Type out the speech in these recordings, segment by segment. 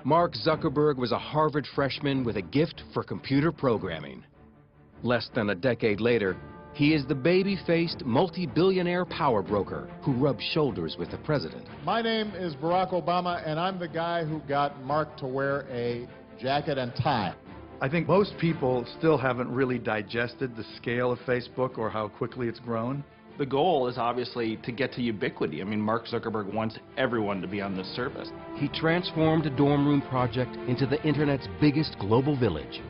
Mark Zuckerberg was a Harvard freshman with a gift for computer programming. Less than a decade later, he is the baby-faced, multi-billionaire power broker who rubs shoulders with the president. My name is Barack Obama, and I'm the guy who got Mark to wear a jacket and tie. I think most people still haven't really digested the scale of Facebook or how quickly it's grown. The goal is obviously to get to ubiquity. I mean, Mark Zuckerberg wants everyone to be on this service. He transformed a dorm room project into the Internet's biggest global village.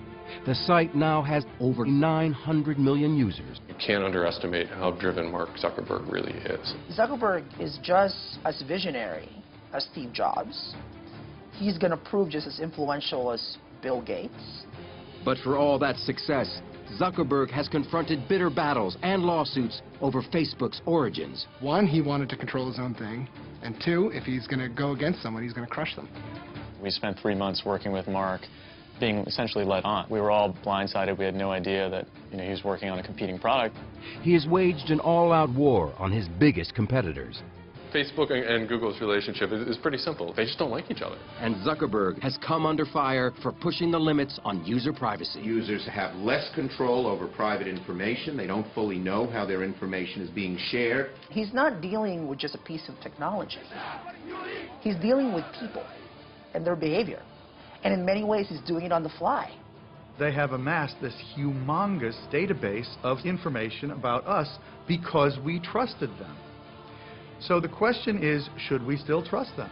The site now has over 900 million users. You can't underestimate how driven Mark Zuckerberg really is. Zuckerberg is just as visionary as Steve Jobs. He's going to prove just as influential as Bill Gates. But for all that success, Zuckerberg has confronted bitter battles and lawsuits over Facebook's origins. One, he wanted to control his own thing. And two, if he's going to go against someone, he's going to crush them. We spent 3 months working with Mark, being essentially led on. We were all blindsided. We had no idea that he was working on a competing product. He has waged an all-out war on his biggest competitors. Facebook and Google's relationship is pretty simple. They just don't like each other. And Zuckerberg has come under fire for pushing the limits on user privacy. Users have less control over private information. They don't fully know how their information is being shared. He's not dealing with just a piece of technology. He's dealing with people and their behavior. And in many ways, he's doing it on the fly. They have amassed this humongous database of information about us because we trusted them. So the question is, should we still trust them?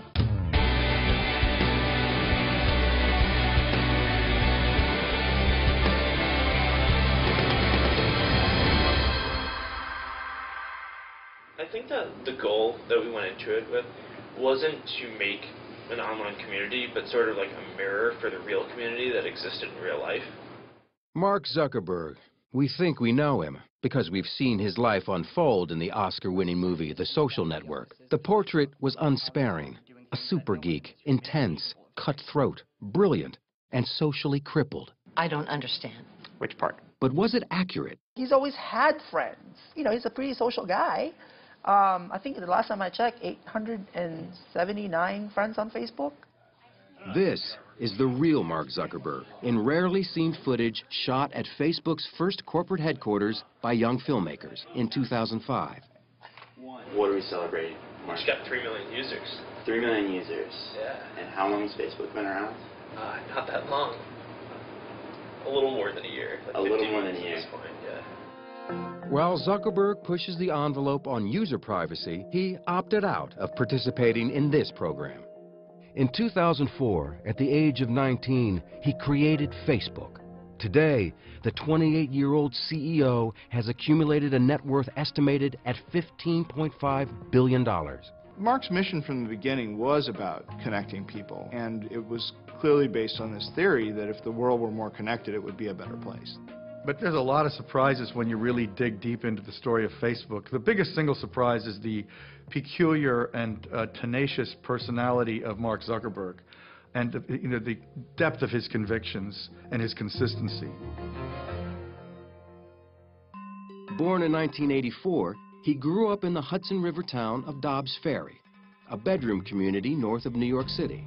I think that the goal that we went into it with wasn't to make an online community, but sort of like a mirror for the real community that existed in real life. Mark Zuckerberg. We think we know him because we've seen his life unfold in the Oscar-winning movie The Social Network. The portrait was unsparing, a super geek, intense, cutthroat, brilliant, and socially crippled. I don't understand. Which part? But was it accurate? He's always had friends. He's a pretty social guy. I think the last time I checked, 879 friends on Facebook. This is the real Mark Zuckerberg in rarely seen footage shot at Facebook's first corporate headquarters by young filmmakers in 2005. What are we celebrating, Mark? It's got 3 million users. 3 million users. Yeah. And how long has Facebook been around? Not that long. A little more than a year. Like a little more than a year. At this point, yeah. While Zuckerberg pushes the envelope on user privacy, he opted out of participating in this program. In 2004, at the age of 19, he created Facebook. Today, the 28-year-old CEO has accumulated a net worth estimated at $15.5 billion. Mark's mission from the beginning was about connecting people, and it was clearly based on this theory that if the world were more connected, it would be a better place. But there's a lot of surprises when you really dig deep into the story of Facebook. The biggest single surprise is the peculiar and tenacious personality of Mark Zuckerberg and the depth of his convictions and his consistency. Born in 1984, he grew up in the Hudson River town of Dobbs Ferry, a bedroom community north of New York City.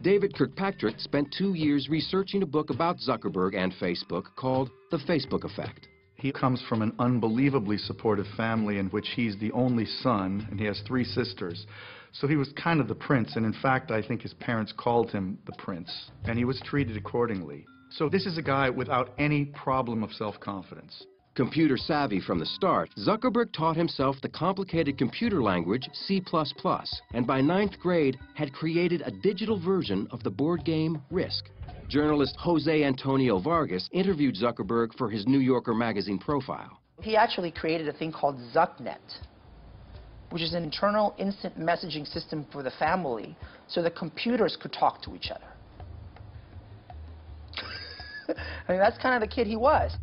David Kirkpatrick spent 2 years researching a book about Zuckerberg and Facebook called The Facebook Effect. He comes from an unbelievably supportive family in which he's the only son, and he has 3 sisters. So he was kind of the prince, and in fact, I think his parents called him the prince, and he was treated accordingly. So this is a guy without any problem of self-confidence. Computer savvy from the start, Zuckerberg taught himself the complicated computer language C++, and by 9th grade had created a digital version of the board game Risk. Journalist Jose Antonio Vargas interviewed Zuckerberg for his New Yorker magazine profile. He actually created a thing called ZuckNet, which is an internal instant messaging system for the family so the computers could talk to each other. I mean, that's kind of the kid he was.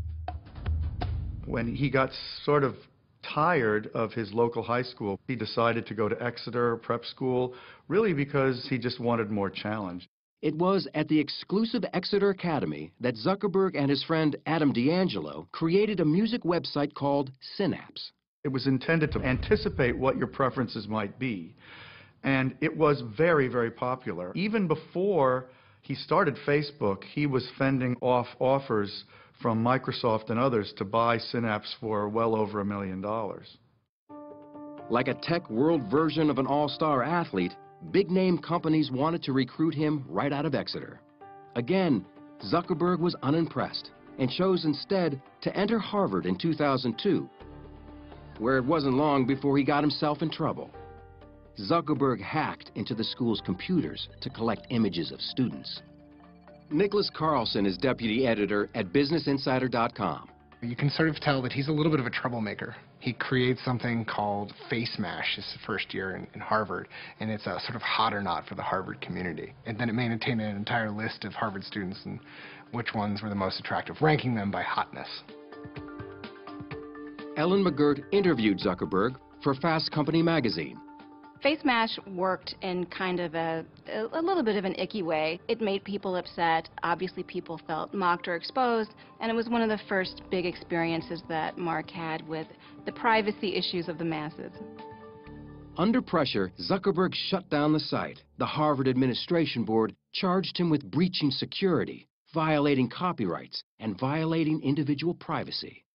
When he got sort of tired of his local high school, he decided to go to Exeter prep school, really because he just wanted more challenge. It was at the exclusive Exeter Academy that Zuckerberg and his friend Adam D'Angelo created a music website called Synapse. It was intended to anticipate what your preferences might be. And it was very, very popular. Even before he started Facebook, he was fending off offers from Microsoft and others to buy Synapse for well over $1 million. Like a tech world version of an all-star athlete, big-name companies wanted to recruit him right out of Exeter. Again, Zuckerberg was unimpressed and chose instead to enter Harvard in 2002, where it wasn't long before he got himself in trouble. Zuckerberg hacked into the school's computers to collect images of students. Nicholas Carlson is deputy editor at BusinessInsider.com. You can sort of tell that he's a little bit of a troublemaker. He creates something called Face Mash his first year in Harvard, and it's a sort of hot or not for the Harvard community. And then it maintained an entire list of Harvard students and which ones were the most attractive, ranking them by hotness. Ellen McGirt interviewed Zuckerberg for Fast Company magazine. Face Mash worked in kind of a little bit of an icky way. It made people upset. Obviously, people felt mocked or exposed, and it was one of the first big experiences that Mark had with the privacy issues of the masses. Under pressure, Zuckerberg shut down the site. The Harvard Administration Board charged him with breaching security, violating copyrights, and violating individual privacy.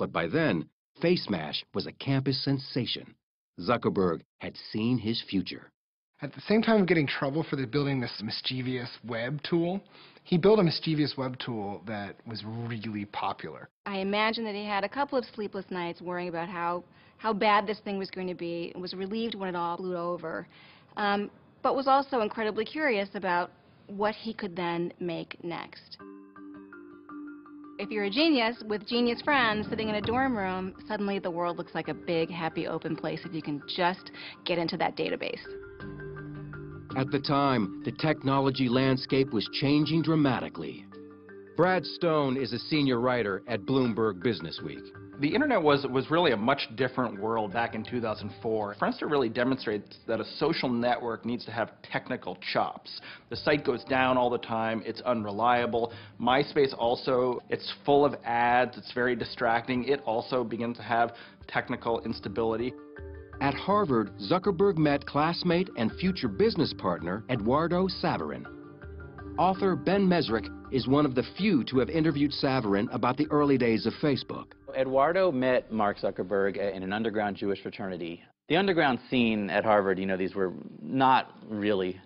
But by then, Face Mash was a campus sensation. Zuckerberg had seen his future. At the same time of getting trouble for building this mischievous web tool, he built a mischievous web tool that was really popular. I imagine that he had a couple of sleepless nights worrying about how bad this thing was going to be, and was relieved when it all blew over, but was also incredibly curious about what he could then make next. If you're a genius with genius friends sitting in a dorm room, suddenly the world looks like a big, happy, open place if you can just get into that database. At the time, the technology landscape was changing dramatically. Brad Stone is a senior writer at Bloomberg Businessweek. The internet was really a much different world back in 2004. Friendster really demonstrates that a social network needs to have technical chops. The site goes down all the time, it's unreliable. MySpace also, it's full of ads, it's very distracting. It also begins to have technical instability. At Harvard, Zuckerberg met classmate and future business partner Eduardo Saverin. Author Ben Mesrick is one of the few to have interviewed Saverin about the early days of Facebook. Eduardo met Mark Zuckerberg in an underground Jewish fraternity. The underground scene at Harvard, you know, these were not really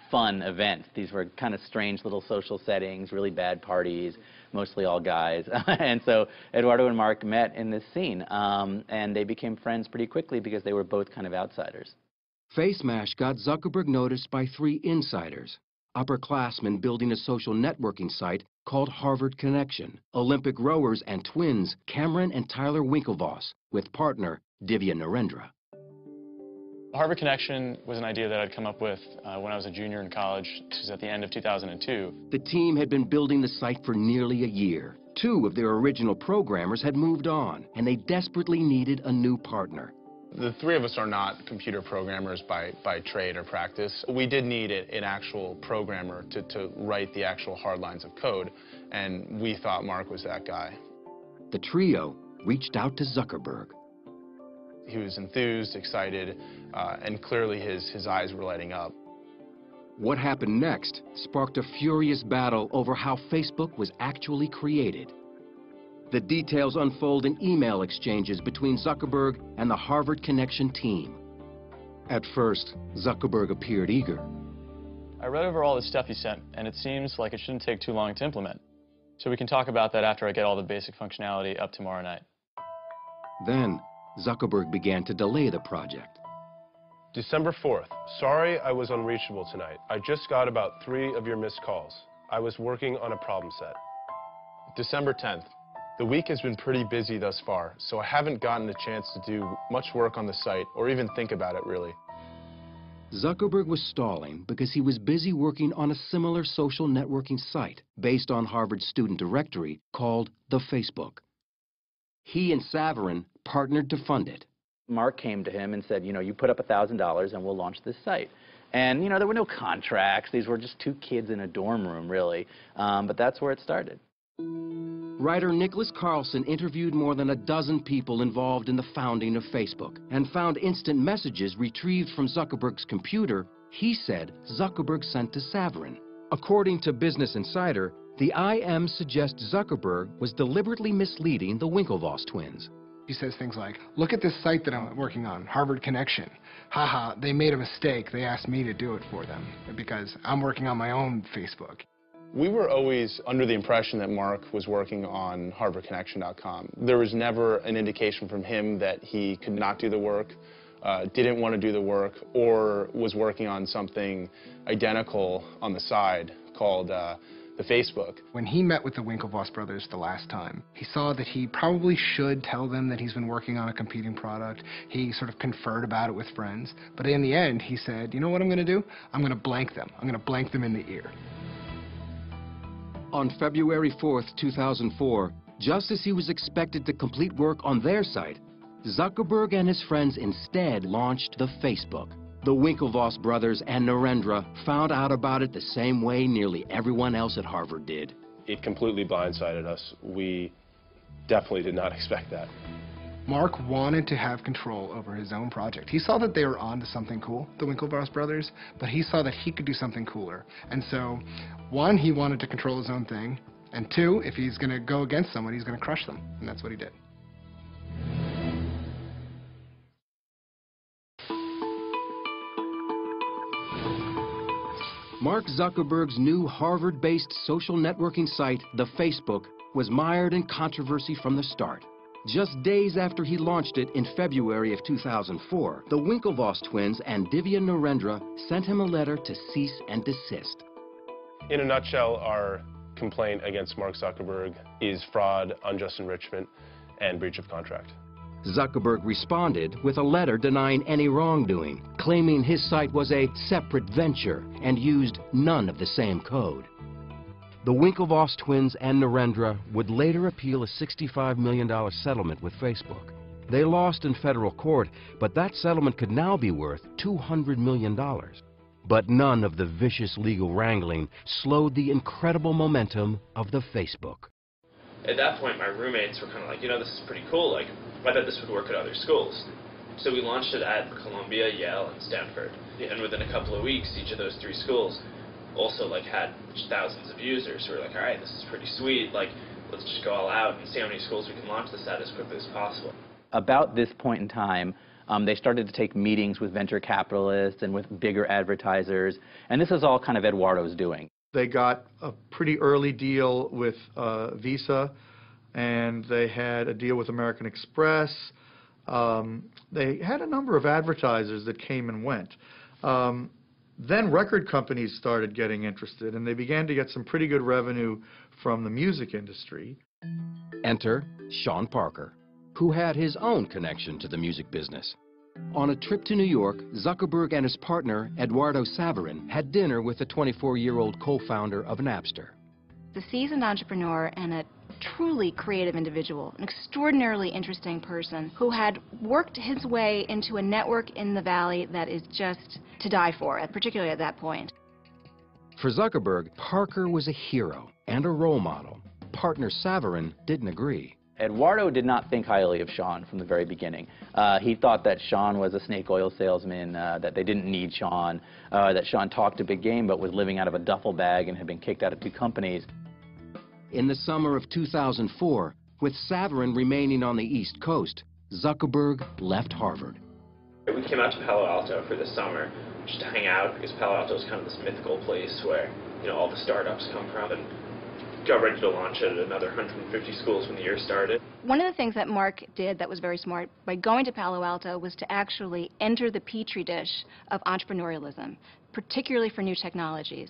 fun events. These were kind of strange little social settings, really bad parties, mostly all guys. And so Eduardo and Mark met in this scene, and they became friends pretty quickly because they were both kind of outsiders. Face Mash got Zuckerberg noticed by 3 insiders. Upperclassmen building a social networking site called Harvard Connection, Olympic rowers and twins Cameron and Tyler Winklevoss, with partner Divya Narendra. Harvard Connection was an idea that I'd come up with when I was a junior in college. This was at the end of 2002. The team had been building the site for nearly a year. 2 of their original programmers had moved on, and they desperately needed a new partner. The 3 of us are not computer programmers by trade or practice. We did need an actual programmer to write the actual hard lines of code, and we thought Mark was that guy. The trio reached out to Zuckerberg. He was enthused, excited, and clearly his eyes were lighting up. What happened next sparked a furious battle over how Facebook was actually created. The details unfold in email exchanges between Zuckerberg and the Harvard Connection team. At first, Zuckerberg appeared eager. I read over all the stuff you sent, and it seems like it shouldn't take too long to implement. So we can talk about that after I get all the basic functionality up tomorrow night. Then, Zuckerberg began to delay the project. December 4th. Sorry I was unreachable tonight. I just got about 3 of your missed calls. I was working on a problem set. December 10th. The week has been pretty busy thus far, so I haven't gotten a chance to do much work on the site or even think about it, really. Zuckerberg was stalling because he was busy working on a similar social networking site based on Harvard's student directory called the Facebook. He and Saverin partnered to fund it. Mark came to him and said, you know, you put up $1,000 and we'll launch this site. And, you know, there were no contracts. These were just 2 kids in a dorm room, really. But that's where it started. Writer Nicholas Carlson interviewed more than a dozen people involved in the founding of Facebook and found instant messages retrieved from Zuckerberg's computer he said Zuckerberg sent to Saverin. According to Business Insider, the IM suggests Zuckerberg was deliberately misleading the Winklevoss twins. He says things like, look at this site that I'm working on, Harvard Connection. Haha, they made a mistake. They asked me to do it for them because I'm working on my own Facebook. We were always under the impression that Mark was working on HarvardConnection.com. There was never an indication from him that he could not do the work, didn't want to do the work, or was working on something identical on the side called the Facebook. When he met with the Winklevoss brothers the last time, he saw that he probably should tell them that he's been working on a competing product. He sort of conferred about it with friends. But in the end, he said, you know what I'm going to do? I'm going to blank them. I'm going to blank them in the ear. On February 4th, 2004, just as he was expected to complete work on their site, Zuckerberg and his friends instead launched the Facebook. The Winklevoss brothers and Narendra found out about it the same way nearly everyone else at Harvard did. It completely blindsided us. We definitely did not expect that. Mark wanted to have control over his own project. He saw that they were on to something cool, the Winklevoss brothers, but he saw that he could do something cooler. And so, one, he wanted to control his own thing, and two, if he's going to go against someone, he's going to crush them. And that's what he did. Mark Zuckerberg's new Harvard-based social networking site, the Facebook, was mired in controversy from the start. Just days after he launched it in February of 2004, the Winklevoss twins and Divya Narendra sent him a letter to cease and desist. In a nutshell, our complaint against Mark Zuckerberg is fraud, unjust enrichment, and breach of contract. Zuckerberg responded with a letter denying any wrongdoing, claiming his site was a separate venture and used none of the same code. The Winklevoss twins and Narendra would later appeal a $65 million settlement with Facebook. They lost in federal court, but that settlement could now be worth $200 million. But none of the vicious legal wrangling slowed the incredible momentum of the Facebook. At that point, my roommates were kind of like, you know, this is pretty cool. Like, I bet this would work at other schools. So we launched it at Columbia, Yale, and Stanford. And within a couple of weeks, each of those three schools also had thousands of users. So we're like, all right, this is pretty sweet. Like, let's just go all out and see how many schools we can launch this at as quickly as possible. About this point in time, they started to take meetings with venture capitalists and with bigger advertisers, and this is all kind of Eduardo's doing. They got a pretty early deal with Visa, and they had a deal with American Express. They had a number of advertisers that came and went. Then record companies started getting interested, and they began to get some pretty good revenue from the music industry. Enter Sean Parker, who had his own connection to the music business. On a trip to New York, Zuckerberg and his partner, Eduardo Saverin, had dinner with the 24-year-old co-founder of Napster. A seasoned entrepreneur and a truly creative individual, an extraordinarily interesting person who had worked his way into a network in the Valley that is just to die for, particularly at that point. For Zuckerberg, Parker was a hero and a role model. Partner Saverin didn't agree. Eduardo did not think highly of Sean from the very beginning. He thought that Sean was a snake oil salesman, that they didn't need Sean, that Sean talked a big game but was living out of a duffel bag and had been kicked out of 2 companies. In the summer of 2004, with Saverin remaining on the East Coast, Zuckerberg left Harvard. We came out to Palo Alto for the summer just to hang out because Palo Alto is kind of this mythical place where, you know, all the startups come from, and got ready to launch at another 150 schools when the year started. One of the things that Mark did that was very smart by going to Palo Alto was to actually enter the petri dish of entrepreneurialism, particularly for new technologies.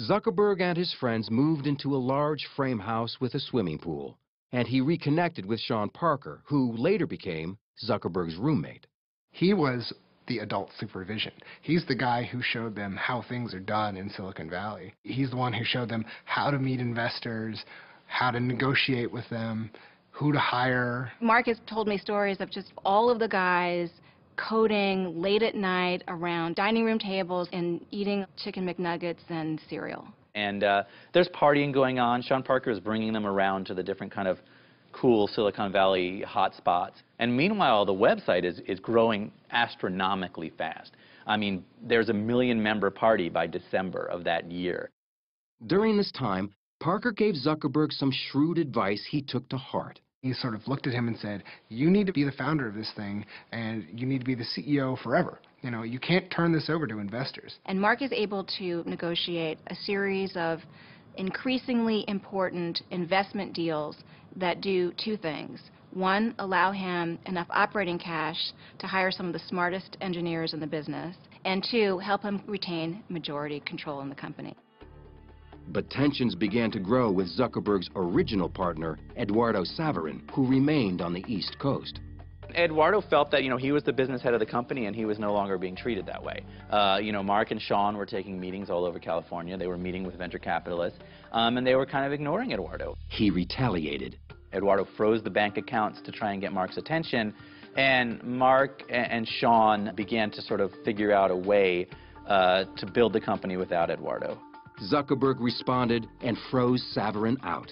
Zuckerberg and his friends moved into a large frame house with a swimming pool, and he reconnected with Sean Parker, who later became Zuckerberg's roommate. He was the adult supervision. He's the guy who showed them how things are done in Silicon Valley. He's the one who showed them how to meet investors, how to negotiate with them, who to hire. Mark has told me stories of just all of the guys coding late at night around dining room tables and eating chicken McNuggets and cereal. And there's partying going on. Sean Parker is bringing them around to the different kind of cool Silicon Valley hotspots. And meanwhile, the website is growing astronomically fast. I mean, there's a 1 million-member party by December of that year. During this time, Parker gave Zuckerberg some shrewd advice he took to heart. He sort of looked at him and said, you need to be the founder of this thing, and you need to be the CEO forever. You know, you can't turn this over to investors. And Mark is able to negotiate a series of increasingly important investment deals that do two things. One, allow him enough operating cash to hire some of the smartest engineers in the business, and two, help him retain majority control in the company. But tensions began to grow with Zuckerberg's original partner, Eduardo Saverin, who remained on the East Coast. Eduardo felt that, he was the business head of the company and he was no longer being treated that way. Mark and Sean were taking meetings all over California. They were meeting with venture capitalists, and they were kind of ignoring Eduardo. He retaliated. Eduardo froze the bank accounts to try and get Mark's attention, and Mark and Sean began to sort of figure out a way to build the company without Eduardo. Zuckerberg responded and froze Saverin out.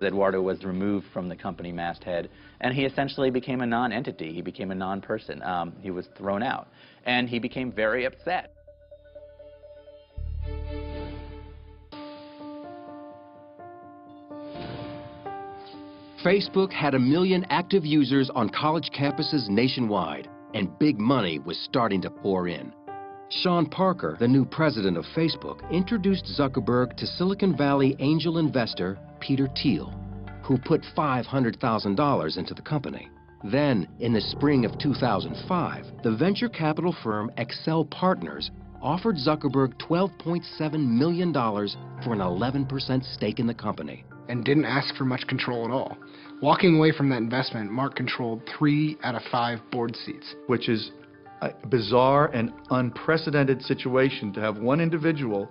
Eduardo was removed from the company masthead, and he essentially became a non-entity. He became a non-person. He was thrown out, and he became very upset. Facebook had 1 million active users on college campuses nationwide, and big money was starting to pour in. Sean Parker, the new president of Facebook, introduced Zuckerberg to Silicon Valley angel investor Peter Thiel, who put $500,000 into the company. Then, in the spring of 2005, the venture capital firm Excel Partners offered Zuckerberg $12.7 million for an 11% stake in the company. And didn't ask for much control at all. Walking away from that investment, Mark controlled 3 out of 5 board seats. Which is a bizarre and unprecedented situation to have one individual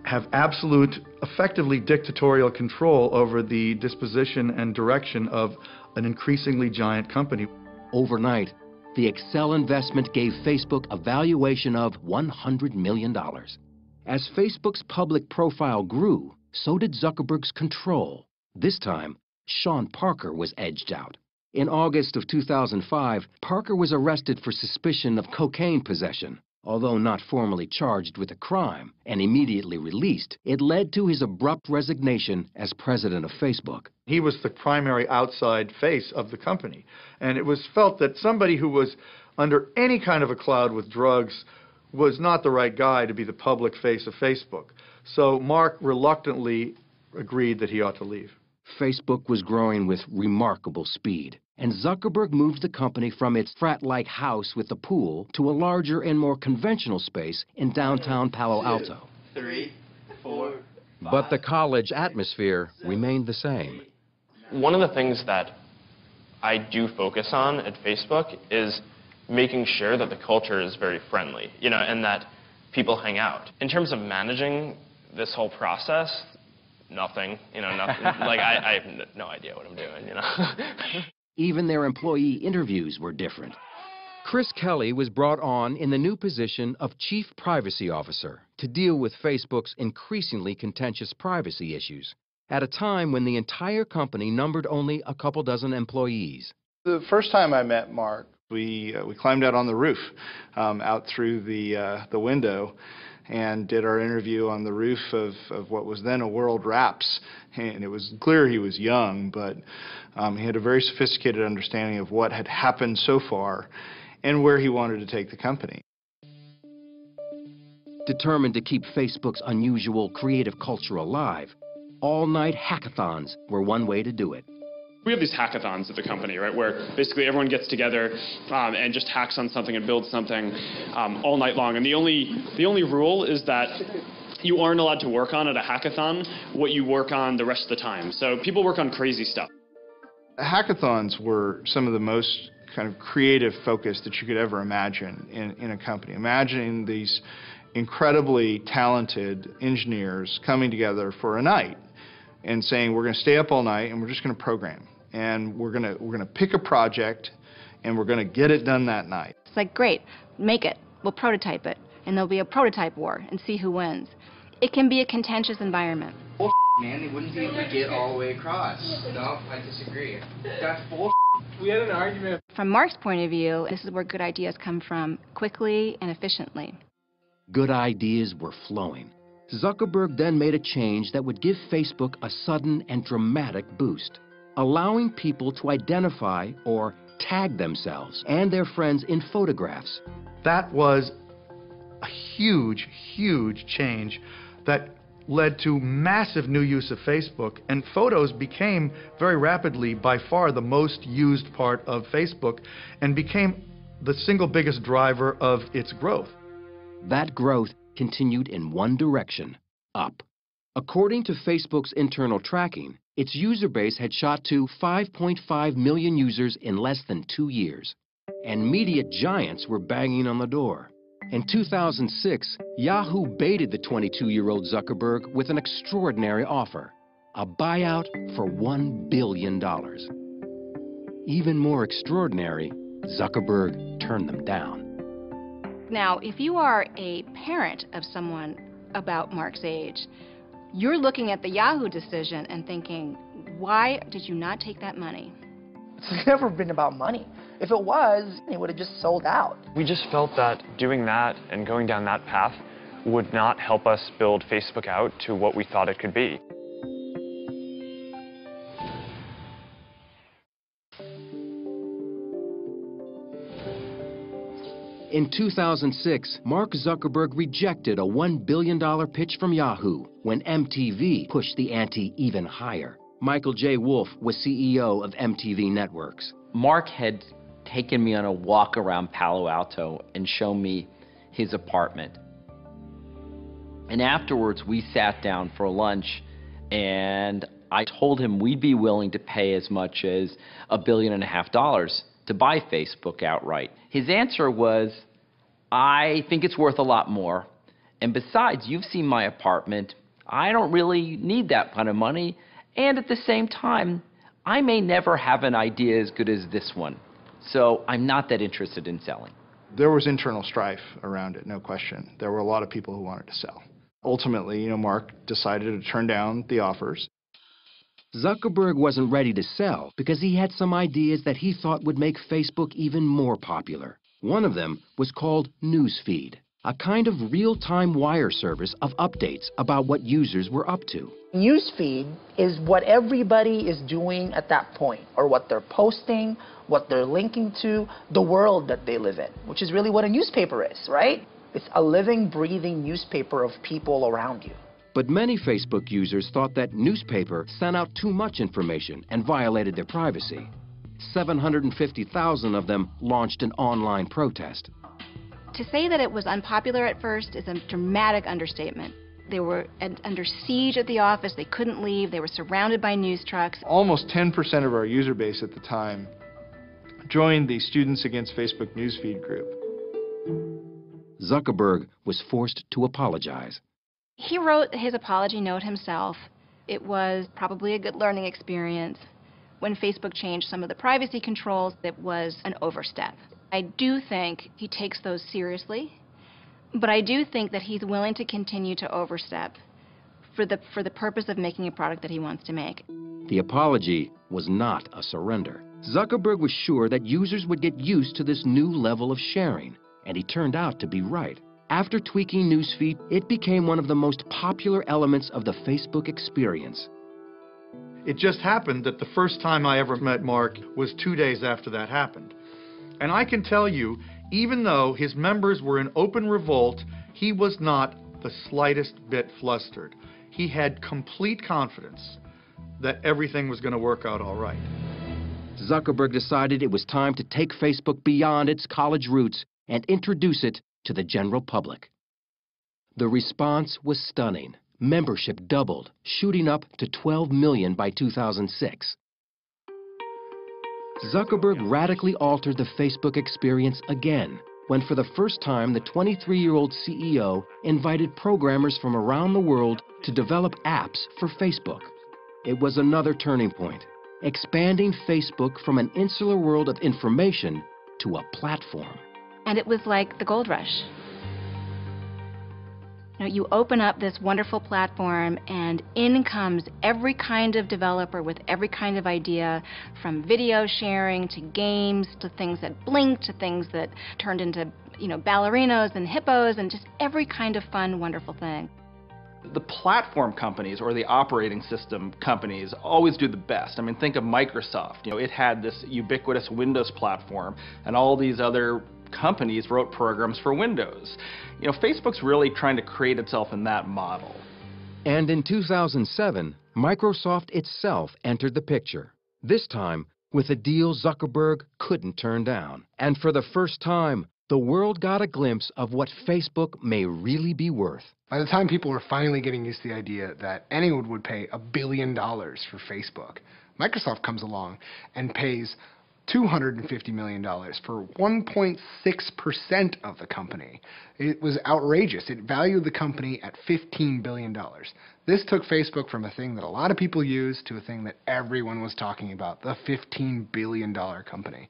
have absolute, effectively dictatorial control over the disposition and direction of an increasingly giant company. Overnight, the Excel investment gave Facebook a valuation of $100 million. As Facebook's public profile grew, so did Zuckerberg's control. This time, Sean Parker was edged out. In August of 2005, Parker was arrested for suspicion of cocaine possession. Although not formally charged with a crime and immediately released, it led to his abrupt resignation as president of Facebook. He was the primary outside face of the company, and it was felt that somebody who was under any kind of a cloud with drugs was not the right guy to be the public face of Facebook. So Mark reluctantly agreed that he ought to leave. Facebook was growing with remarkable speed, and Zuckerberg moved the company from its frat-like house with the pool to a larger and more conventional space in downtown Palo Alto. 3, 4, 5. But the college atmosphere remained the same. One of the things that I do focus on at Facebook is making sure that the culture is very friendly, and that people hang out. In terms of managing this whole process, nothing, nothing. Like, I have no idea what I'm doing, Even their employee interviews were different. Chris Kelly was brought on in the new position of Chief Privacy Officer to deal with Facebook's increasingly contentious privacy issues, at a time when the entire company numbered only a couple dozen employees. The first time I met Mark, we climbed out on the roof, out through the window, and did our interview on the roof of what was then a World Wraps. And it was clear he was young, but he had a very sophisticated understanding of what had happened so far and where he wanted to take the company. Determined to keep Facebook's unusual creative culture alive, all-night hackathons were one way to do it. We have these hackathons at the company, right, where basically everyone gets together and just hacks on something and builds something all night long. And the only rule is that you aren't allowed to work on at a hackathon what you work on the rest of the time. So people work on crazy stuff. Hackathons were some of the most kind of creative focus that you could ever imagine in a company. Imagining these incredibly talented engineers coming together for a night and saying, we're going to stay up all night and we're just going to program. And we're gonna pick a project, and we're gonna get it done that night. It's like, great, make it. We'll prototype it, and there'll be a prototype war and see who wins. it can be a contentious environment. Man, they wouldn't be able to get all the way across. No, I disagree. That's bull. We had an argument. From Mark's point of view, this is where good ideas come from quickly and efficiently. Good ideas were flowing. Zuckerberg then made a change that would give Facebook a sudden and dramatic boost, allowing people to identify or tag themselves and their friends in photographs. That was a huge, huge change that led to massive new use of Facebook, and photos became very rapidly by far the most used part of Facebook and became the single biggest driver of its growth. That growth continued in one direction, up. According to Facebook's internal tracking, its user base had shot to 5.5 million users in less than 2 years. And media giants were banging on the door. In 2006, Yahoo baited the 22-year-old Zuckerberg with an extraordinary offer, a buyout for $1 billion. Even more extraordinary, Zuckerberg turned them down. Now, if you are a parent of someone about Mark's age, you're looking at the Yahoo decision and thinking, why did you not take that money? It's never been about money. If it was, it would have just sold out. We just felt that doing that and going down that path would not help us build Facebook out to what we thought it could be. In 2006, Mark Zuckerberg rejected a $1 billion pitch from Yahoo when MTV pushed the ante even higher. Michael J. Wolff was CEO of MTV Networks. Mark had taken me on a walk around Palo Alto and shown me his apartment. And afterwards, we sat down for lunch, and I told him we'd be willing to pay as much as $1.5 billion to buy Facebook outright. His answer was, I think it's worth a lot more. And besides, you've seen my apartment. I don't really need that kind of money. And at the same time, I may never have an idea as good as this one. So I'm not that interested in selling. There was internal strife around it, no question. There were a lot of people who wanted to sell. Ultimately, Mark decided to turn down the offers. Zuckerberg wasn't ready to sell because he had some ideas that he thought would make Facebook even more popular. One of them was called Newsfeed, a kind of real-time wire service of updates about what users were up to. Newsfeed is what everybody is doing at that point, or what they're posting, what they're linking to, the world that they live in, which is really what a newspaper is, right? It's a living, breathing newspaper of people around you. But many Facebook users thought that newspaper sent out too much information and violated their privacy. 750,000 of them launched an online protest. To say that it was unpopular at first is a dramatic understatement. They were under siege at the office. They couldn't leave. They were surrounded by news trucks. Almost 10% of our user base at the time joined the Students Against Facebook Newsfeed group. Zuckerberg was forced to apologize. He wrote his apology note himself. It was probably a good learning experience. When Facebook changed some of the privacy controls, it was an overstep. I do think he takes those seriously, but I do think that he's willing to continue to overstep for the purpose of making a product that he wants to make. The apology was not a surrender. Zuckerberg was sure that users would get used to this new level of sharing, and he turned out to be right. After tweaking Newsfeed, it became one of the most popular elements of the Facebook experience. It just happened that the first time I ever met Mark was 2 days after that happened. And I can tell you, even though his members were in open revolt, he was not the slightest bit flustered. He had complete confidence that everything was going to work out all right. Zuckerberg decided it was time to take Facebook beyond its college roots and introduce it to the general public. The response was stunning. Membership doubled, shooting up to 12 million by 2006. Zuckerberg radically altered the Facebook experience again, when for the first time the 23-year-old CEO invited programmers from around the world to develop apps for Facebook. It was another turning point, expanding Facebook from an insular world of information to a platform. And it was like the gold rush. You open up this wonderful platform and in comes every kind of developer with every kind of idea, from video sharing to games to things that blink to things that turned into, ballerinos and hippos and just every kind of fun, wonderful thing. The platform companies or the operating system companies always do the best. I mean, think of Microsoft. It had this ubiquitous Windows platform, and all these other companies wrote programs for Windows. Facebook's really trying to create itself in that model. And in 2007, Microsoft itself entered the picture, this time with a deal Zuckerberg couldn't turn down. And for the first time, the world got a glimpse of what Facebook may really be worth. By the time people were finally getting used to the idea that anyone would pay $1 billion for Facebook, Microsoft comes along and pays $250 million for 1.6% of the company. It was outrageous. It valued the company at $15 billion. This took Facebook from a thing that a lot of people use to a thing that everyone was talking about, the $15 billion company.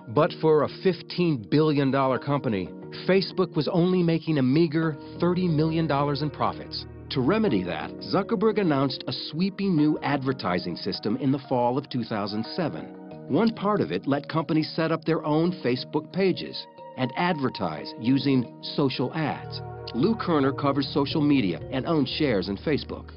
But for a $15 billion company, Facebook was only making a meager $30 million in profits. To remedy that, Zuckerberg announced a sweeping new advertising system in the fall of 2007. One part of it let companies set up their own Facebook pages and advertise using social ads. Lou Kerner covers social media and owns shares in Facebook.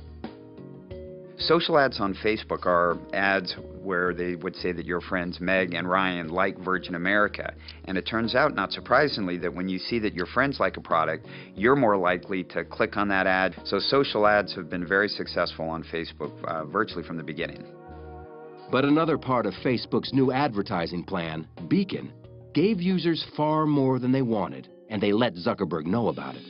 Social ads on Facebook are ads where they would say that your friends Meg and Ryan like Virgin America. And it turns out, not surprisingly, that when you see that your friends like a product, you're more likely to click on that ad. So social ads have been very successful on Facebook virtually from the beginning. But another part of Facebook's new advertising plan, Beacon, gave users far more than they wanted, and they let Zuckerberg know about it.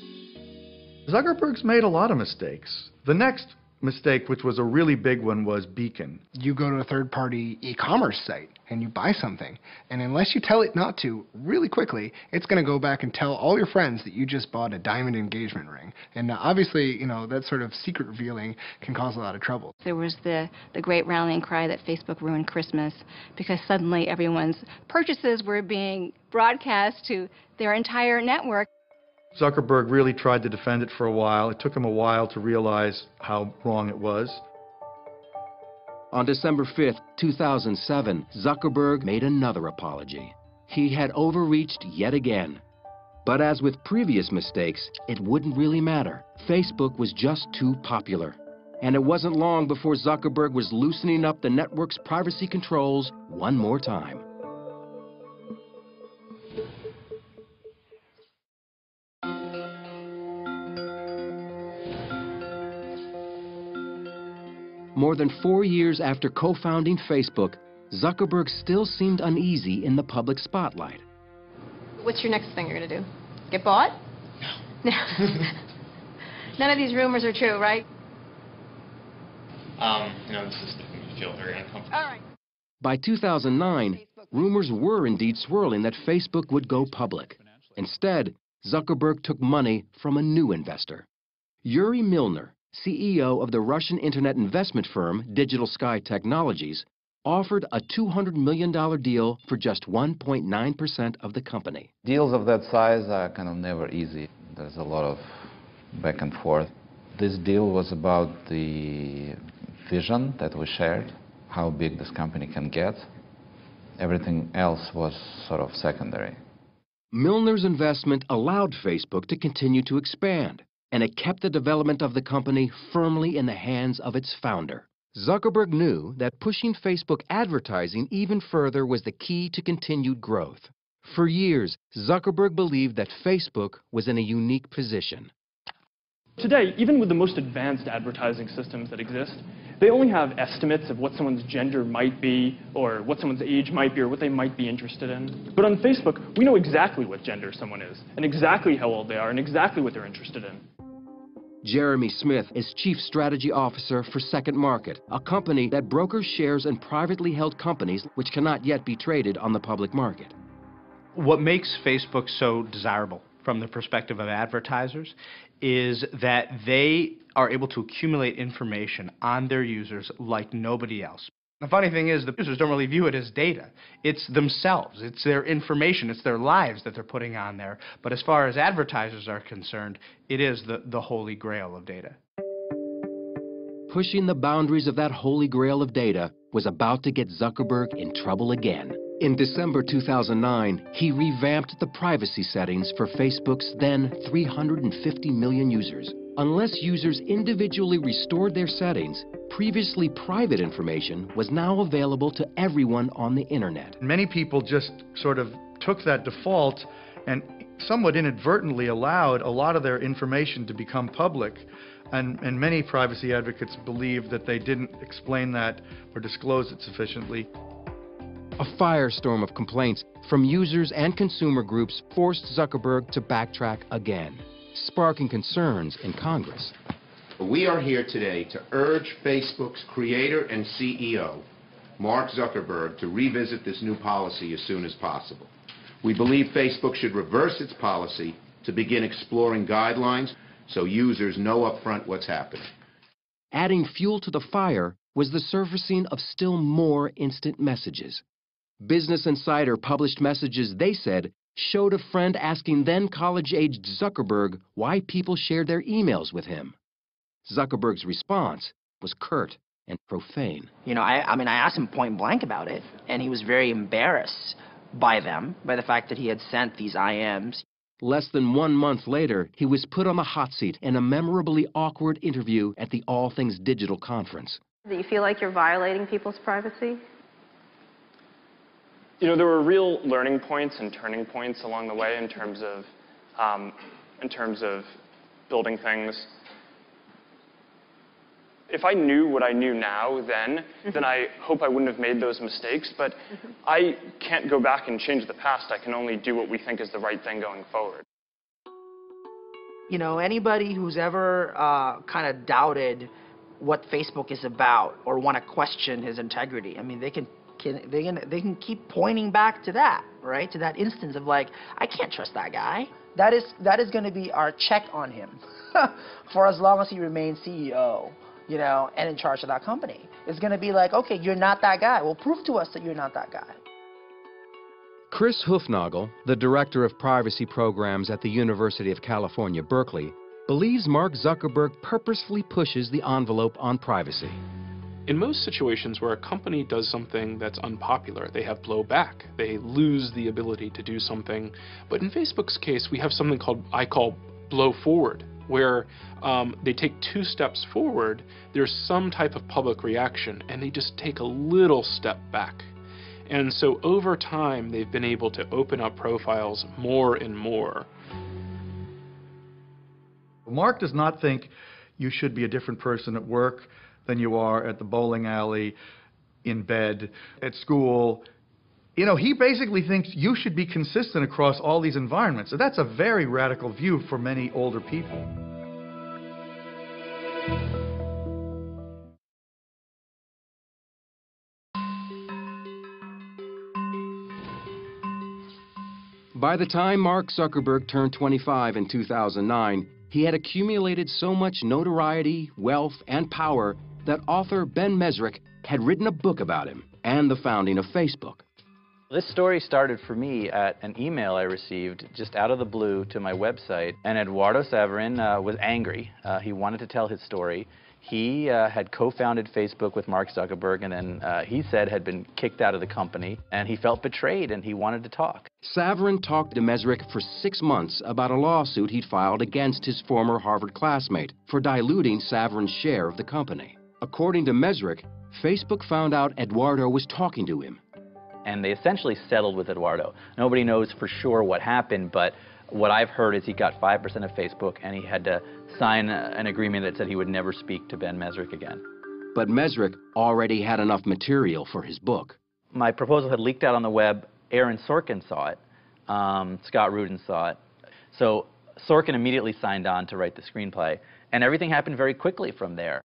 Zuckerberg's made a lot of mistakes. The next mistake, which was a really big one, was Beacon. You go to a third-party e-commerce site and you buy something, and unless you tell it not to really quickly, it's going to go back and tell all your friends that you just bought a diamond engagement ring. And obviously, that sort of secret revealing can cause a lot of trouble. There was the great rallying cry that Facebook ruined Christmas because suddenly everyone's purchases were being broadcast to their entire network. Zuckerberg really tried to defend it for a while. It took him a while to realize how wrong it was. On December 5th, 2007, Zuckerberg made another apology. He had overreached yet again. But as with previous mistakes, it wouldn't really matter. Facebook was just too popular. And it wasn't long before Zuckerberg was loosening up the network's privacy controls one more time. More than 4 years after co-founding Facebook, Zuckerberg still seemed uneasy in the public spotlight. What's your next thing you're going to do? Get bought? No. None of these rumors are true, right? This is making me feel very uncomfortable. All right. By 2009, rumors were indeed swirling that Facebook would go public. Instead, Zuckerberg took money from a new investor. Yuri Milner, CEO of the Russian internet investment firm Digital Sky Technologies, offered a $200 million deal for just 1.9% of the company. Deals of that size are kind of never easy. There's a lot of back and forth. This deal was about the vision that we shared, how big this company can get. Everything else was sort of secondary. Milner's investment allowed Facebook to continue to expand, and it kept the development of the company firmly in the hands of its founder. Zuckerberg knew that pushing Facebook advertising even further was the key to continued growth. For years, Zuckerberg believed that Facebook was in a unique position. Today, even with the most advanced advertising systems that exist, they only have estimates of what someone's gender might be, or what someone's age might be, or what they might be interested in. But on Facebook, we know exactly what gender someone is, and exactly how old they are, and exactly what they're interested in. Jeremy Smith is Chief Strategy Officer for Second Market, a company that brokers shares in privately held companies which cannot yet be traded on the public market. What makes Facebook so desirable from the perspective of advertisers is that they are able to accumulate information on their users like nobody else. The funny thing is, the users don't really view it as data. It's themselves. It's their information. It's their lives that they're putting on there. But as far as advertisers are concerned, it is the holy grail of data. Pushing the boundaries of that holy grail of data was about to get Zuckerberg in trouble again. In December 2009, he revamped the privacy settings for Facebook's then 350 million users. Unless users individually restored their settings, previously private information was now available to everyone on the internet. Many people just sort of took that default and somewhat inadvertently allowed a lot of their information to become public. And many privacy advocates believe that they didn't explain that or disclose it sufficiently. A firestorm of complaints from users and consumer groups forced Zuckerberg to backtrack again, sparking concerns in Congress. We are here today to urge Facebook's creator and CEO, Mark Zuckerberg, to revisit this new policy as soon as possible. We believe Facebook should reverse its policy to begin exploring guidelines so users know upfront what's happening. Adding fuel to the fire was the surfacing of still more instant messages. Business Insider published messages they said showed a friend asking then college-aged Zuckerberg why people shared their emails with him. Zuckerberg's response was curt and profane. You know, I asked him point blank about it, and he was very embarrassed by the fact that he had sent these IMs. Less than 1 month later, he was put on the hot seat in a memorably awkward interview at the All Things Digital conference. Do you feel like you're violating people's privacy? You know, there were real learning points and turning points along the way in terms of building things. If I knew what I knew now then I hope I wouldn't have made those mistakes. But I can't go back and change the past. I can only do what we think is the right thing going forward. You know, anybody who's ever kind of doubted what Facebook is about or want to question his integrity, I mean, they can keep pointing back to that, right? To that instance of like, I can't trust that guy. That is going to be our check on him for as long as he remains CEO, you know, and in charge of that company. It's going to be like, okay, you're not that guy. Well, prove to us that you're not that guy. Chris Hufnagel, the director of privacy programs at the University of California, Berkeley, believes Mark Zuckerberg purposefully pushes the envelope on privacy. In most situations where a company does something that's unpopular, they have blowback. They lose the ability to do something. But in Facebook's case, we have something I call blow forward, where they take 2 steps forward, there's some type of public reaction, and they just take a little step back. And so over time, they've been able to open up profiles more and more. Mark does not think you should be a different person at work than you are at the bowling alley, in bed, at school. You know, he basically thinks you should be consistent across all these environments. So that's a very radical view for many older people. By the time Mark Zuckerberg turned 25 in 2009, he had accumulated so much notoriety, wealth, and power that author Ben Mesrick had written a book about him and the founding of Facebook. This story started for me at an email I received just out of the blue to my website, and Eduardo Saverin was angry. He wanted to tell his story. He had co-founded Facebook with Mark Zuckerberg, and then he said had been kicked out of the company, and he felt betrayed, and he wanted to talk. Saverin talked to Mesrick for 6 months about a lawsuit he'd filed against his former Harvard classmate for diluting Saverin's share of the company. According to Mesrick, Facebook found out Eduardo was talking to him. And they essentially settled with Eduardo. Nobody knows for sure what happened, but what I've heard is he got 5% of Facebook, and he had to sign an agreement that said he would never speak to Ben Mesrick again. But Mesrick already had enough material for his book. My proposal had leaked out on the web. Aaron Sorkin saw it. Scott Rudin saw it. So Sorkin immediately signed on to write the screenplay, and everything happened very quickly from there.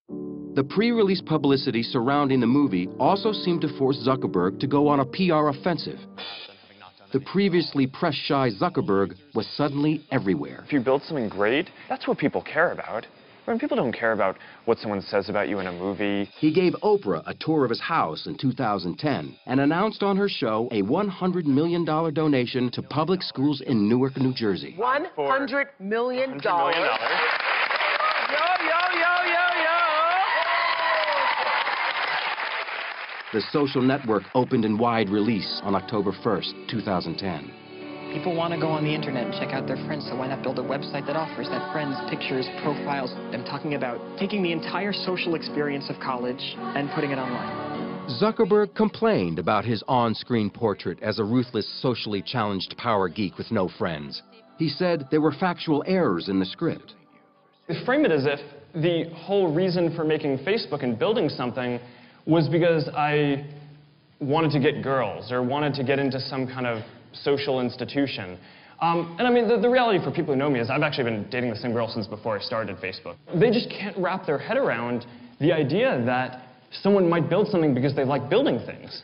The pre-release publicity surrounding the movie also seemed to force Zuckerberg to go on a PR offensive. The previously press-shy Zuckerberg was suddenly everywhere. If you build something great, that's what people care about. When people don't care about what someone says about you in a movie. He gave Oprah a tour of his house in 2010 and announced on her show a $100 million donation to public schools in Newark, New Jersey. $100 million. $100 million. The social network opened in wide release on October 1st, 2010. People want to go on the internet and check out their friends, so why not build a website that offers that friends, pictures, profiles? I'm talking about taking the entire social experience of college and putting it online. Zuckerberg complained about his on-screen portrait as a ruthless, socially challenged power geek with no friends. He said there were factual errors in the script. They frame it as if the whole reason for making Facebook and building something was because I wanted to get girls or wanted to get into some kind of social institution. And I mean, the reality for people who know me is I've actually been dating the same girl since before I started Facebook. They just can't wrap their head around the idea that someone might build something because they like building things.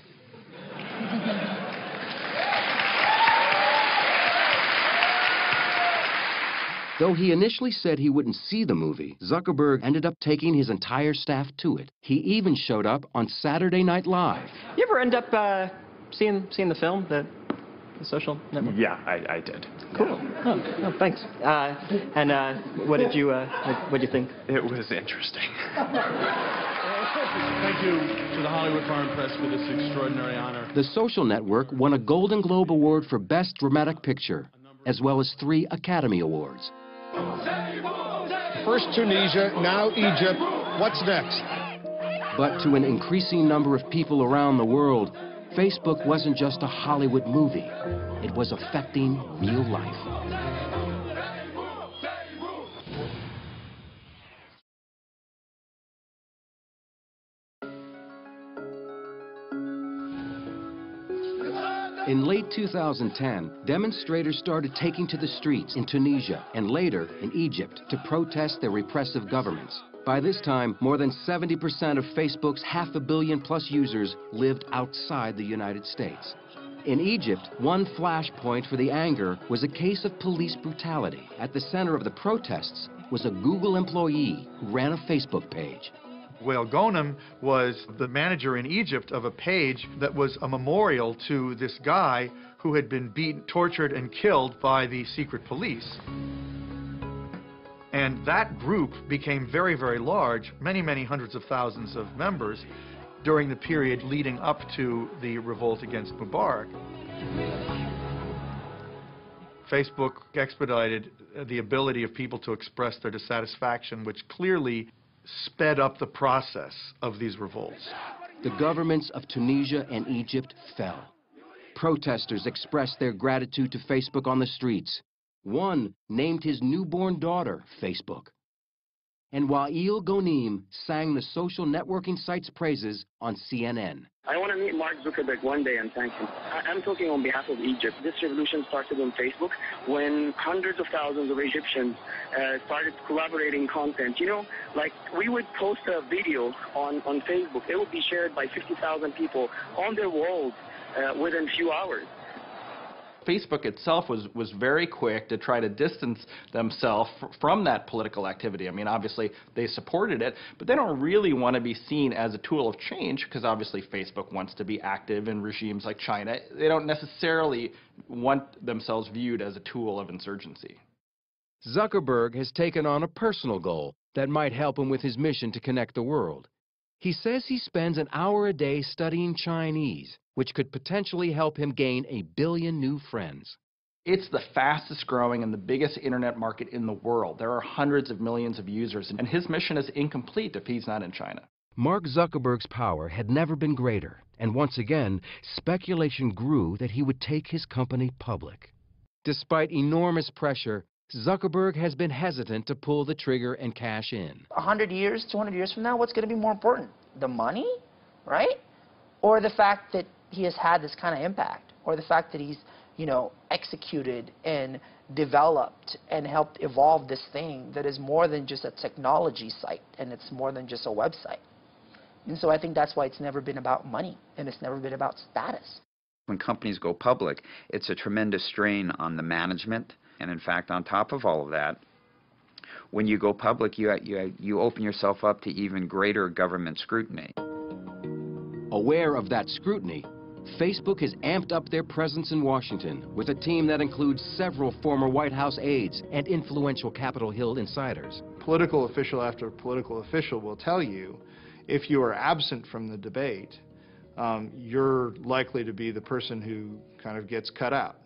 Though he initially said he wouldn't see the movie, Zuckerberg ended up taking his entire staff to it. He even showed up on Saturday Night Live. You ever end up seeing the film, the Social Network? Yeah, I did. Cool. Yeah. Oh, thanks. And what did you think? It was interesting. Thank you to the Hollywood Foreign Press for this extraordinary honor. The Social Network won a Golden Globe Award for Best Dramatic Picture, as well as 3 Academy Awards. First Tunisia, now Egypt. What's next? But to an increasing number of people around the world, Facebook wasn't just a Hollywood movie. It was affecting real life. In late 2010, demonstrators started taking to the streets in Tunisia and later in Egypt to protest their repressive governments. By this time, more than 70% of Facebook's 500 million+ users lived outside the United States. In Egypt, one flashpoint for the anger was a case of police brutality. At the center of the protests was a Google employee who ran a Facebook page. Wael Ghonim was the manager in Egypt of a page that was a memorial to this guy who had been beaten, tortured, and killed by the secret police. And that group became very, very large, many, many hundreds of thousands of members during the period leading up to the revolt against Mubarak. Facebook expedited the ability of people to express their dissatisfaction, which clearly sped up the process of these revolts. The governments of Tunisia and Egypt fell. Protesters expressed their gratitude to Facebook on the streets. One named his newborn daughter Facebook. And Wael Ghonim sang the social networking site's praises on CNN. I want to meet Mark Zuckerberg one day and thank him. I'm talking on behalf of Egypt. This revolution started on Facebook when hundreds of thousands of Egyptians started collaborating content. You know, like we would post a video on Facebook. It would be shared by 50,000 people on their walls within a few hours. Facebook itself was very quick to try to distance themselves from that political activity. I mean, obviously, they supported it, but they don't really want to be seen as a tool of change because obviously Facebook wants to be active in regimes like China. They don't necessarily want themselves viewed as a tool of insurgency. Zuckerberg has taken on a personal goal that might help him with his mission to connect the world. He says he spends an hour a day studying Chinese, which could potentially help him gain 1 billion new friends. It's the fastest growing and the biggest internet market in the world. There are hundreds of millions of users, and his mission is incomplete if he's not in China. Mark Zuckerberg's power had never been greater, and once again, speculation grew that he would take his company public. Despite enormous pressure, Zuckerberg has been hesitant to pull the trigger and cash in. 100 years, 200 years from now, what's going to be more important? The money, right? Or the fact that he has had this kind of impact? Or the fact that he's, you know, executed and developed and helped evolve this thing that is more than just a technology site and it's more than just a website. And so I think that's why it's never been about money and it's never been about status. When companies go public, it's a tremendous strain on the management. And in fact, on top of all of that, when you go public, you open yourself up to even greater government scrutiny. Aware of that scrutiny, Facebook has amped up their presence in Washington with a team that includes several former White House aides and influential Capitol Hill insiders. Political official after political official will tell you, if you are absent from the debate, you're likely to be the person who kind of gets cut out.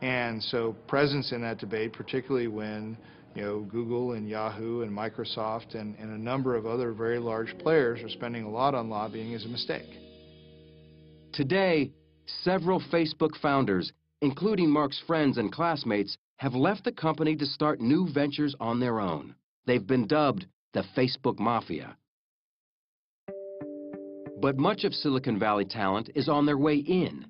And so presence in that debate, particularly when Google and Yahoo and Microsoft and a number of other very large players are spending a lot on lobbying, is a mistake. Today, several Facebook founders, including Mark's friends and classmates, have left the company to start new ventures on their own. They've been dubbed the Facebook Mafia. But much of Silicon Valley talent is on their way in.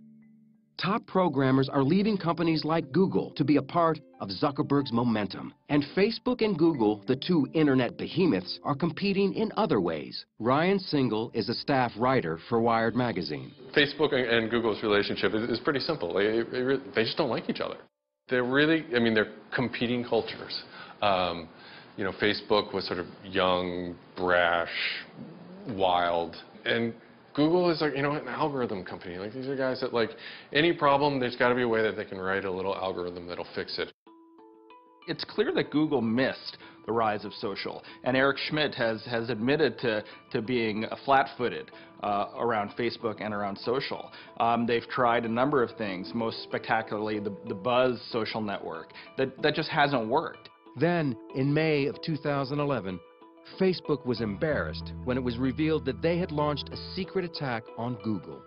Top programmers are leaving companies like Google to be a part of Zuckerberg's momentum. And Facebook and Google, the two internet behemoths, are competing in other ways. Ryan Single is a staff writer for Wired magazine. Facebook and Google's relationship is pretty simple. They just don't like each other. They're really, they're competing cultures. Facebook was sort of young, brash, wild, and Google is like, an algorithm company. Like, these are guys that, like, any problem, there's got to be a way that they can write a little algorithm that'll fix it. It's clear that Google missed the rise of social, and Eric Schmidt has admitted to being flat-footed around Facebook and around social. They've tried a number of things, most spectacularly the Buzz social network. That just hasn't worked. Then, in May of 2011, Facebook was embarrassed when it was revealed that they had launched a secret attack on Google.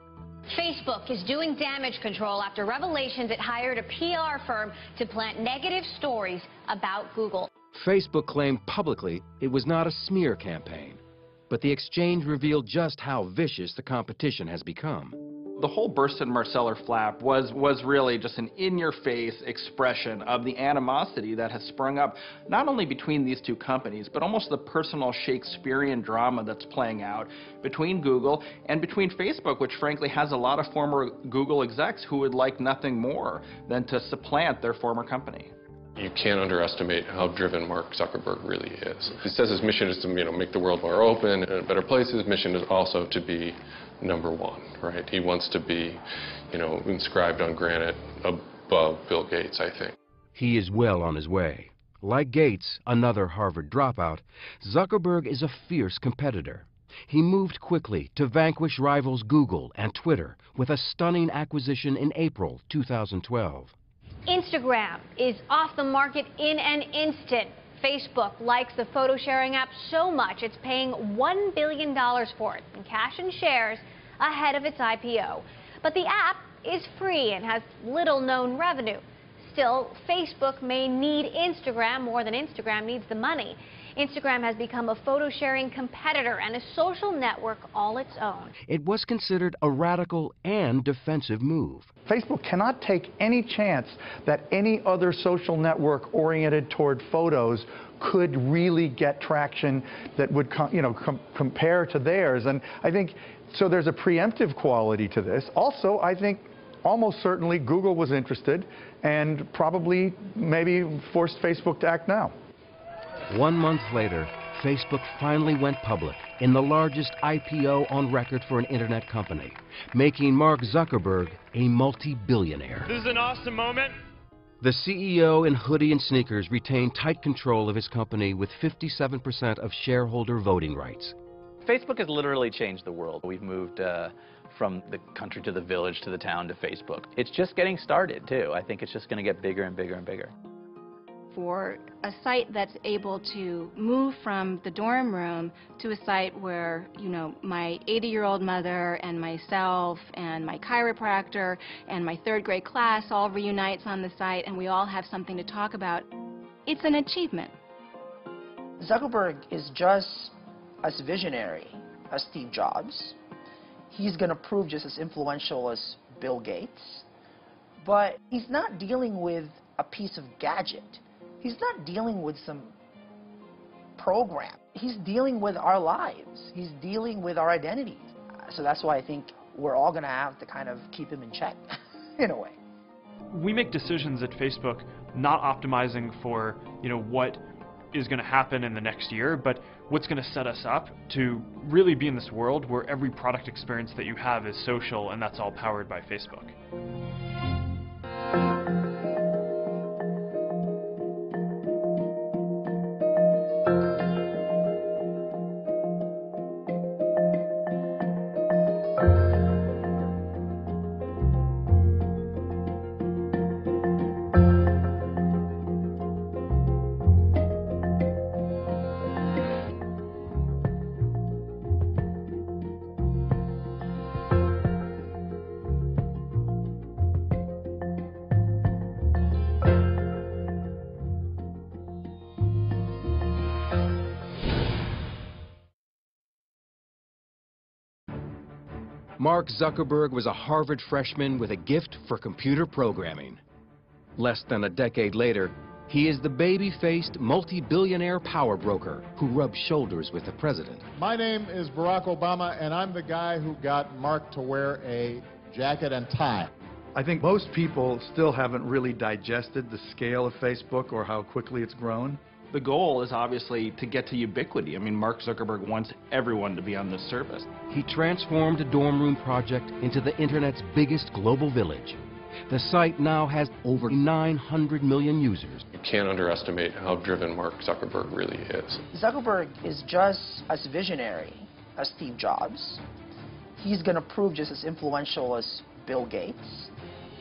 Facebook is doing damage control after revelations it hired a PR firm to plant negative stories about Google. Facebook claimed publicly it was not a smear campaign, but the exchange revealed just how vicious the competition has become. The whole Burstyn Marsteller flap was really just an in-your-face expression of the animosity that has sprung up not only between these two companies, but almost the personal Shakespearean drama that's playing out between Google and between Facebook, which frankly has a lot of former Google execs who would like nothing more than to supplant their former company. You can't underestimate how driven Mark Zuckerberg really is. He says his mission is to make the world more open and a better place. His mission is also to be number one, right? He wants to be, inscribed on granite above Bill Gates, I think. He is well on his way. Like Gates, another Harvard dropout, Zuckerberg is a fierce competitor. He moved quickly to vanquish rivals Google and Twitter with a stunning acquisition in April 2012. Instagram is off the market in an instant. Facebook likes the photo sharing app so much it's paying $1 billion for it in cash and shares ahead of its IPO. But the app is free and has little known revenue. Still, Facebook may need Instagram more than Instagram needs the money. Instagram has become a photo-sharing competitor and a social network all its own. It was considered a radical and defensive move. Facebook cannot take any chance that any other social network oriented toward photos could really get traction that would compare to theirs. And I think, so there's a preemptive quality to this. Also, I think almost certainly Google was interested and probably maybe forced Facebook to act now. 1 month later, Facebook finally went public in the largest IPO on record for an internet company, making Mark Zuckerberg a multi-billionaire. This is an awesome moment. The CEO in hoodie and sneakers retained tight control of his company with 57% of shareholder voting rights. Facebook has literally changed the world. We've moved from the country to the village to the town to Facebook. It's just getting started, too. I think it's just going to get bigger and bigger and bigger. For a site that's able to move from the dorm room to a site where, my 80-year-old mother and myself and my chiropractor and my third grade class all reunites on the site and we all have something to talk about, it's an achievement. Zuckerberg is just as visionary as Steve Jobs. He's going to prove just as influential as Bill Gates. But he's not dealing with a piece of gadget. He's not dealing with some program. He's dealing with our lives. He's dealing with our identities. So that's why I think we're all going to have to kind of keep him in check, in a way. We make decisions at Facebook not optimizing for, what is going to happen in the next year, but what's going to set us up to really be in this world where every product experience that you have is social, and that's all powered by Facebook. Mark Zuckerberg was a Harvard freshman with a gift for computer programming. Less than a decade later, he is the baby-faced, multi-billionaire power broker who rubs shoulders with the president. My name is Barack Obama, and I'm the guy who got Mark to wear a jacket and tie. I think most people still haven't really digested the scale of Facebook or how quickly it's grown. The goal is obviously to get to ubiquity. I mean, Mark Zuckerberg wants everyone to be on this service. He transformed a dorm room project into the internet's biggest global village. The site now has over 900 million users. You can't underestimate how driven Mark Zuckerberg really is. Zuckerberg is just as visionary as Steve Jobs. He's going to prove just as influential as Bill Gates.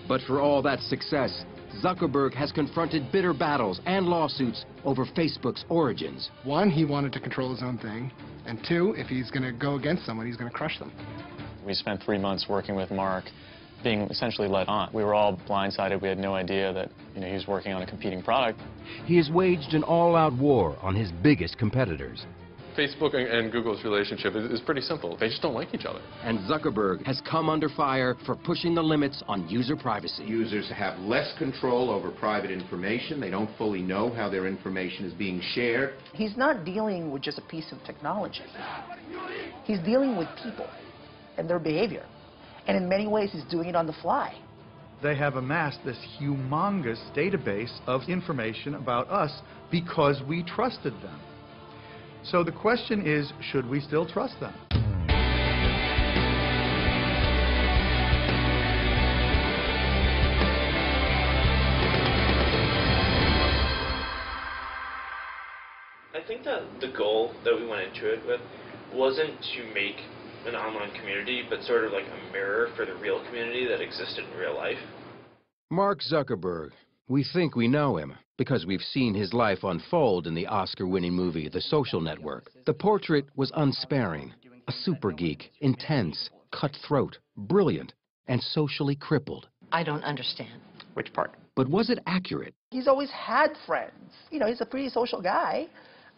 But for all that success, Zuckerberg has confronted bitter battles and lawsuits over Facebook's origins. One, he wanted to control his own thing. And two, if he's going to go against someone, he's going to crush them. We spent 3 months working with Mark, being essentially led on. We were all blindsided. We had no idea that he was working on a competing product. He has waged an all-out war on his biggest competitors. Facebook and Google's relationship is pretty simple. They just don't like each other. And Zuckerberg has come under fire for pushing the limits on user privacy. Users have less control over private information. They don't fully know how their information is being shared. He's not dealing with just a piece of technology. He's dealing with people and their behavior. And in many ways, he's doing it on the fly. They have amassed this humongous database of information about us because we trusted them. So the question is, should we still trust them? I think that the goal that we went into it with wasn't to make an online community, but sort of like a mirror for the real community that existed in real life. Mark Zuckerberg. We think we know him because we've seen his life unfold in the Oscar-winning movie The Social Network. The portrait was unsparing, a super geek, intense, cutthroat, brilliant, and socially crippled. I don't understand. Which part? But was it accurate? He's always had friends. He's a pretty social guy.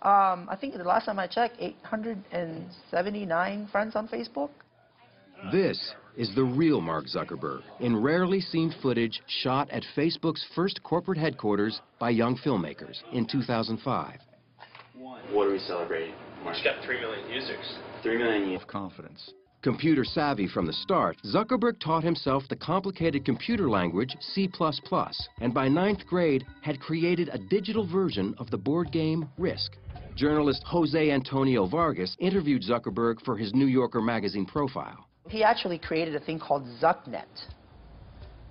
I think the last time I checked, 879 friends on Facebook. This is the real Mark Zuckerberg in rarely seen footage shot at Facebook's first corporate headquarters by young filmmakers in 2005. What are we celebrating? Mark got 3 million users. 3 million users. Confidence. Computer savvy from the start, Zuckerberg taught himself the complicated computer language C++, and by 9th grade had created a digital version of the board game Risk. Journalist Jose Antonio Vargas interviewed Zuckerberg for his New Yorker magazine profile. He actually created a thing called ZuckNet,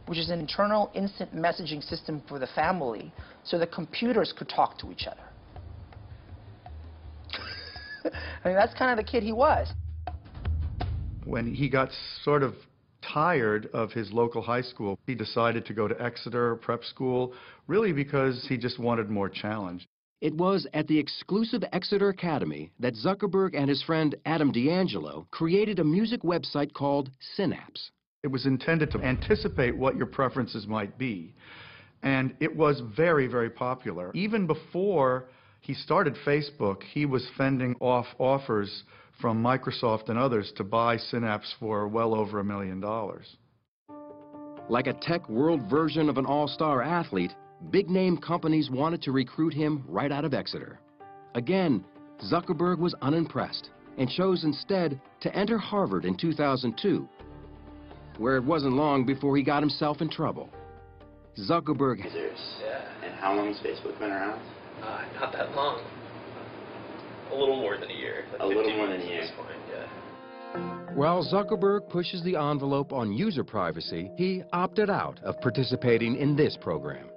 which is an internal instant messaging system for the family so the computers could talk to each other. I mean, that's kind of the kid he was. When he got sort of tired of his local high school, he decided to go to Exeter prep school, really because he just wanted more challenge. It was at the exclusive Exeter Academy that Zuckerberg and his friend Adam D'Angelo created a music website called Synapse. It was intended to anticipate what your preferences might be. And it was very, very popular. Even before he started Facebook, he was fending off offers from Microsoft and others to buy Synapse for well over $1 million. Like a tech world version of an all-star athlete, big-name companies wanted to recruit him right out of Exeter. Again, Zuckerberg was unimpressed and chose instead to enter Harvard in 2002, where it wasn't long before he got himself in trouble. Zuckerberg... And how long has Facebook been around? Not that long. A little more than a year. Like a little more than a year. At this point, yeah. While Zuckerberg pushes the envelope on user privacy, he opted out of participating in this program.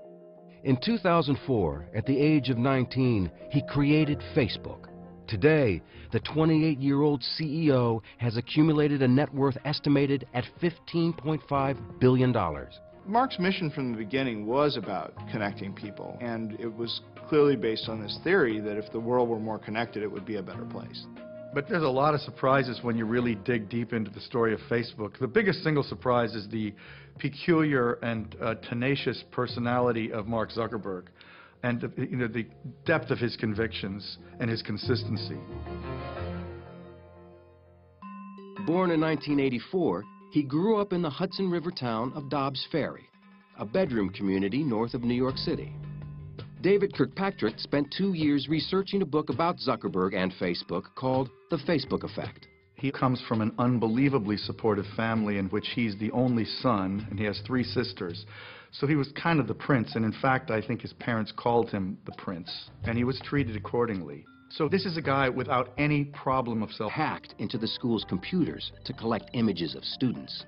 In 2004, at the age of 19, he created Facebook. Today, the 28-year-old CEO has accumulated a net worth estimated at $15.5 billion. Mark's mission from the beginning was about connecting people, and it was clearly based on this theory that if the world were more connected, it would be a better place. But there's a lot of surprises when you really dig deep into the story of Facebook. The biggest single surprise is the peculiar and tenacious personality of Mark Zuckerberg, and the depth of his convictions and his consistency. Born in 1984, he grew up in the Hudson River town of Dobbs Ferry, a bedroom community north of New York City. David Kirkpatrick spent 2 years researching a book about Zuckerberg and Facebook called The Facebook Effect. He comes from an unbelievably supportive family in which he's the only son, and he has 3 sisters. So he was kind of the prince, and in fact, I think his parents called him the prince, and he was treated accordingly. So this is a guy without any problem of hacked into the school's computers to collect images of students.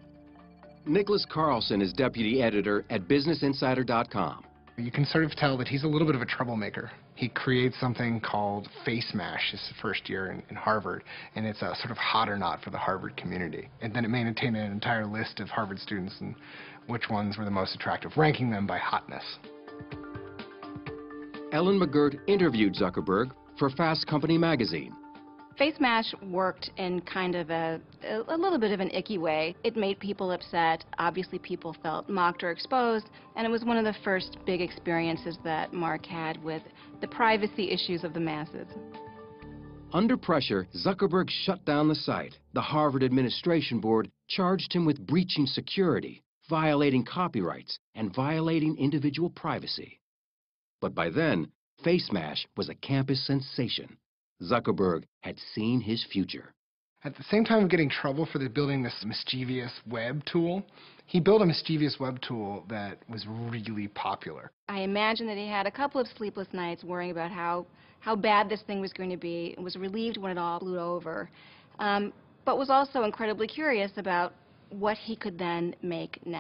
Nicholas Carlson is deputy editor at BusinessInsider.com. You can sort of tell that he's a little bit of a troublemaker. He creates something called FaceMash his first year in Harvard, and it's a sort of hot or not for the Harvard community. And then it maintained an entire list of Harvard students and which ones were the most attractive, ranking them by hotness. Ellen McGirt interviewed Zuckerberg for Fast Company magazine. FaceMash worked in kind of a little bit of an icky way. It made people upset. Obviously, people felt mocked or exposed, and it was one of the first big experiences that Mark had with the privacy issues of the masses. Under pressure, Zuckerberg shut down the site. The Harvard Administration Board charged him with breaching security, violating copyrights, and violating individual privacy. But by then, FaceMash was a campus sensation. Zuckerberg had seen his future. At the same time of getting trouble for building this mischievous web tool, he built a mischievous web tool that was really popular. I imagine that he had a couple of sleepless nights worrying about how bad this thing was going to be, and was relieved when it all blew over, but was also incredibly curious about what he could then make next.